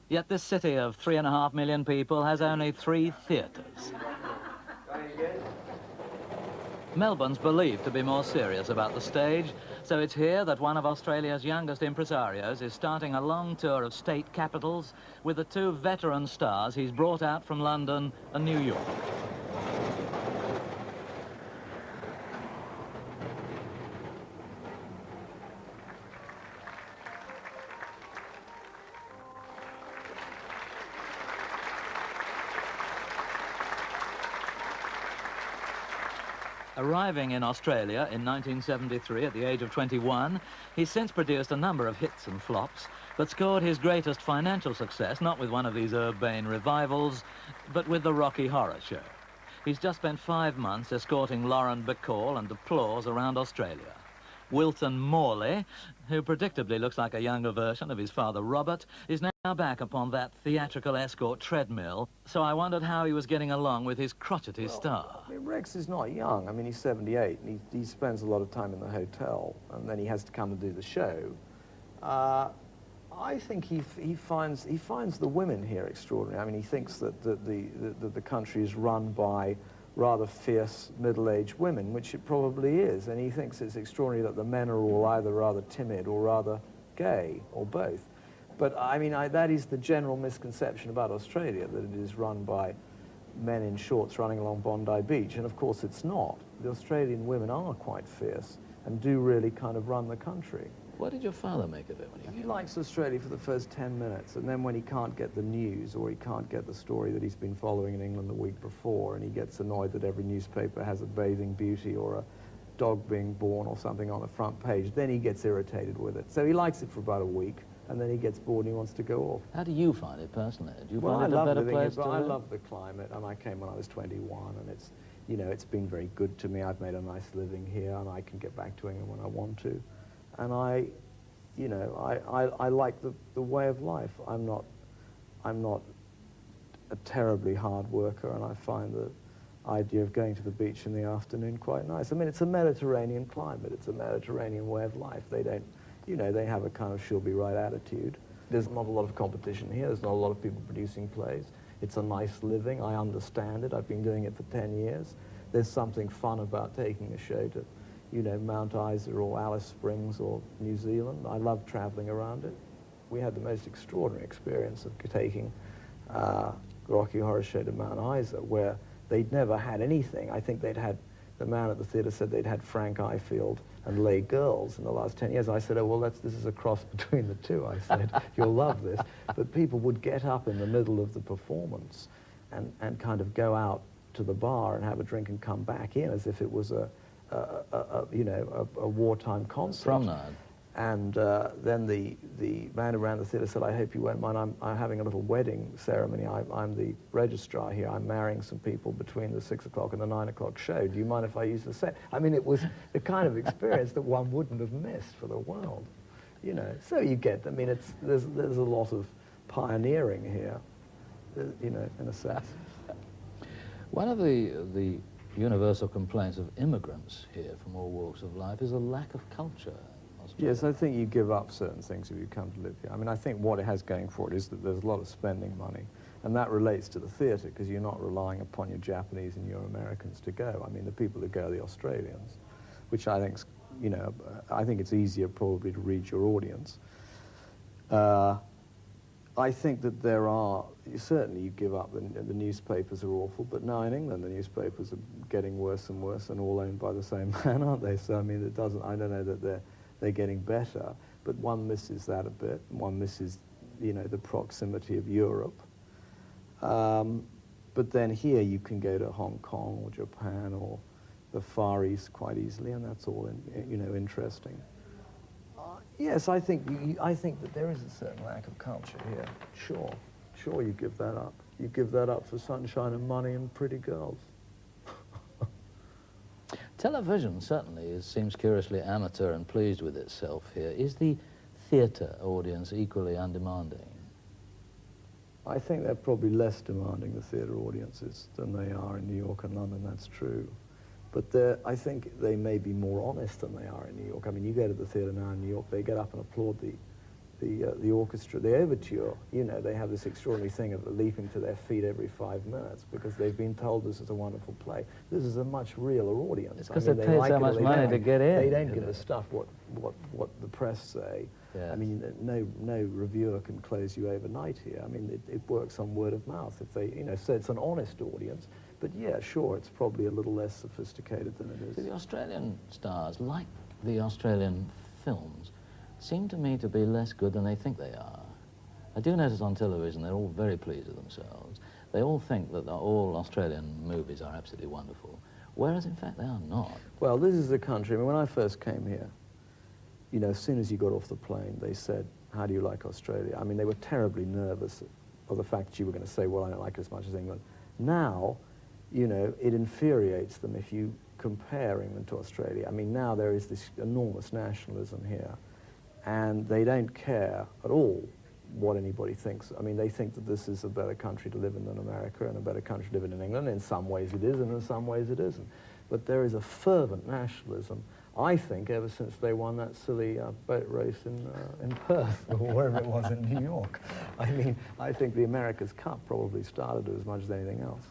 Yet this city of 3.5 million people has only 3 theatres. Melbourne's believed to be more serious about the stage, so it's here that one of Australia's youngest impresarios is starting a long tour of state capitals with the 2 veteran stars he's brought out from London and New York. Arriving in Australia in 1973 at the age of 21, he's since produced a number of hits and flops, but scored his greatest financial success not with one of these urbane revivals, but with the Rocky Horror Show. He's just spent 5 months escorting Lauren Bacall and applause around Australia. Wilton Morley, who predictably looks like a younger version of his father Robert, is now back upon that theatrical escort treadmill, so I wondered how he was getting along with his crotchety star. I mean, Rex is not young. I mean, he's 78, and he spends a lot of time in the hotel, and then he has to come and do the show. I think he finds the women here extraordinary. I mean, he thinks that the country is run by rather fierce middle-aged women, which it probably is, and he thinks it's extraordinary that the men are all either rather timid or rather gay, or both. But I mean, that is the general misconception about Australia, that it is run by men in shorts running along Bondi Beach, and of course it's not. The Australian women are quite fierce and do really kind of run the country. What did your father make of it when He likes Australia for the first 10 minutes, and then when he can't get the news or he can't get the story that he's been following in England the week before, and he gets annoyed that every newspaper has a bathing beauty or a dog being born or something on the front page, then he gets irritated with it. So he likes it for about a week, and then he gets bored and he wants to go off. How do you find it personally? Do you Well, find it a better place to live? I love the climate, and I came when I was 21, and it's, you know, it's been very good to me. I've made a nice living here, and I can get back to England when I want to. And I like the way of life. I'm not a terribly hard worker, and I find the idea of going to the beach in the afternoon quite nice. I mean, it's a Mediterranean climate. It's a Mediterranean way of life. They don't, you know, they have a kind of she'll be right attitude. There's not a lot of competition here. There's not a lot of people producing plays. It's a nice living. I understand it. I've been doing it for 10 years. There's something fun about taking a show to, you know, Mount Isa or Alice Springs or New Zealand. I love traveling around it. We had the most extraordinary experience of taking the Rocky Horror Show to Mount Isa, where they'd never had anything. I think they'd had, the man at the theatre said they'd had Frank Ifield and Les Girls in the last 10 years. I said, oh, well, this is a cross between the two. I said, you'll love this. But people would get up in the middle of the performance and kind of go out to the bar and have a drink and come back in as if it was a wartime concert. Promenade. And then the man around the theatre said, I hope you won't mind, I'm having a little wedding ceremony. I'm the registrar here. I'm marrying some people between the 6 o'clock and the 9 o'clock show. Do you mind if I use the set? I mean, it was the kind of experience that one wouldn't have missed for the world. You know, so you get, I mean, there's a lot of pioneering here, you know, in a sense. One of the universal complaints of immigrants here from all walks of life is a lack of culture. Yes, I think you give up certain things if you come to live here. I mean, I think what it has going for it is that there's a lot of spending money, and that relates to the theatre, because you're not relying upon your Japanese and your Americans to go. I mean, the people who go are the Australians, which I think, you know, I think it's easier probably to read your audience. I think that there are, certainly you give up, the newspapers are awful, but now in England the newspapers are getting worse and worse and all owned by the same man, aren't they? So, I mean, it doesn't, I don't know that they're getting better, but one misses that a bit. One misses, you know, the proximity of Europe. But then here you can go to Hong Kong or Japan or the Far East quite easily, and that's all, you know, interesting. Yes, I think that there is a certain lack of culture here. Sure, you give that up. You give that up for sunshine and money and pretty girls. Television certainly seems curiously amateur and pleased with itself here. Is the theatre audience equally undemanding? I think they're probably less demanding, the theatre audiences, than they are in New York and London, that's true. But I think they may be more honest than they are in New York. I mean, you go to the theatre now in New York, they get up and applaud the orchestra, the overture, you know, they have this extraordinary thing of leaping to their feet every 5 minutes because they've been told this is a wonderful play. This is a much realer audience. It's because they pay so much money to get in. They don't give a stuff what the press say. Yes. I mean, no reviewer can close you overnight here. I mean, it works on word of mouth. If they, you know, so it's an honest audience. But yeah, sure, it's probably a little less sophisticated than it is. See, the Australian stars, like the Australian films, seem to me to be less good than they think they are. I do notice on television they're all very pleased with themselves. They all think that all Australian movies are absolutely wonderful, whereas in fact they are not. Well, this is the country. I mean, when I first came here, you know, as soon as you got off the plane, they said, how do you like Australia? I mean, they were terribly nervous of the fact that you were going to say, well, I don't like it as much as England. Now, you know, it infuriates them if you compare England to Australia. I mean, now there is this enormous nationalism here, and they don't care at all what anybody thinks. I mean, they think that this is a better country to live in than America and a better country to live in England. In some ways it is, and in some ways it isn't. But there is a fervent nationalism, I think, ever since they won that silly boat race in Perth, or wherever it was in New York. I mean, I think the America's Cup probably started it as much as anything else.